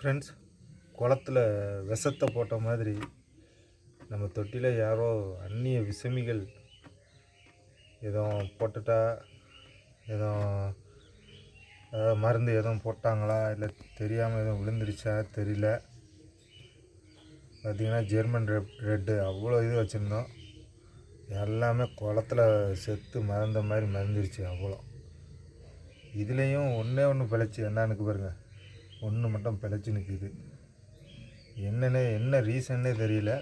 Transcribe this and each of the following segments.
Friends, குளத்துல விஷத்தை போட்ட மாதிரி நம்ம தொட்டியில் யாரோ அந்நிய விசமிகள் ஏதோ போட்டுட்டா, ஏதோ மருந்து எதுவும் போட்டாங்களா, இல்லை தெரியாமல் எதுவும் விழுந்துருச்சா தெரியல. பார்த்திங்கன்னா ஜெர்மன் ரெட்டு அவ்வளோ இது வச்சுருந்தோம். எல்லாமே குளத்துல செத்து மறந்த மாதிரி மறந்துருச்சு அவ்வளோ. இதுலேயும் ஒன்று பிழைச்சி என்னான்னு பாருங்கள், ஒன்று மட்டும் பிழைச்சி நிற்கிது. என்ன ரீசன்னே தெரியல.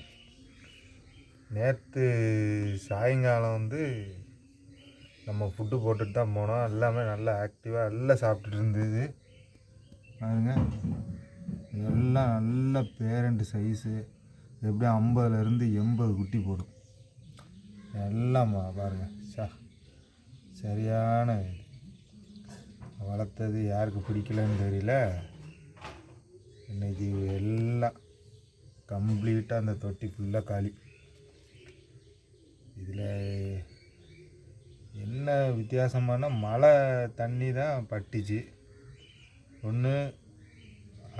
நேற்று சாயங்காலம் நம்ம ஃபுட்டு போட்டுட்டு தான் போனோம். எல்லாமே நல்லா ஆக்டிவாக எல்லாம் சாப்பிட்டுட்டு இருந்தது. பாருங்க, எல்லாம் நல்ல பேரண்ட் சைஸு, எப்படியும் 50லேருந்து 80 குட்டி போடும். எல்லாம் பாருங்கள், சரியான வளர்த்தது யாருக்கு பிடிக்கலன்னு தெரியல. இன்றைக்கி எல்லாம் கம்ப்ளீட்டாக அந்த தொட்டி ஃபுல்லாக காலி. இதில் என்ன வித்தியாசமான மழை தண்ணி தான் பட்டுச்சு. ஒன்று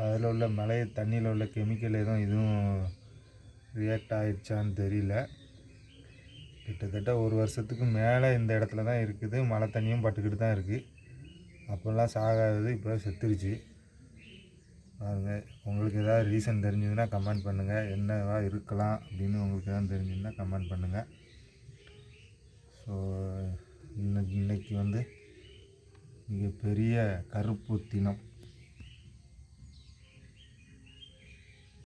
அதில் உள்ள மழை தண்ணியில் உள்ள கெமிக்கல் இதுவும் ரியாக்ட் ஆகிடுச்சான்னு தெரியல. கிட்டத்தட்ட ஒரு வருஷத்துக்கு மேலே இந்த இடத்துல தான் இருக்குது. மழை தண்ணியும் பட்டுக்கிட்டு தான் இருக்குது. அப்போல்லாம் சாகாதது இப்போ செத்துருச்சு. பாருங்க, உங்களுக்கு ஏதாவது ரீசன் தெரிஞ்சதுன்னா கமெண்ட் பண்ணுங்கள். என்னவா இருக்கலாம் அப்படின்னு உங்களுக்கு எதாவது தெரிஞ்சதுன்னா கமெண்ட் பண்ணுங்கள். ஸோ இன்னைக்கு மிகப்பெரிய கருப்பு தினம்.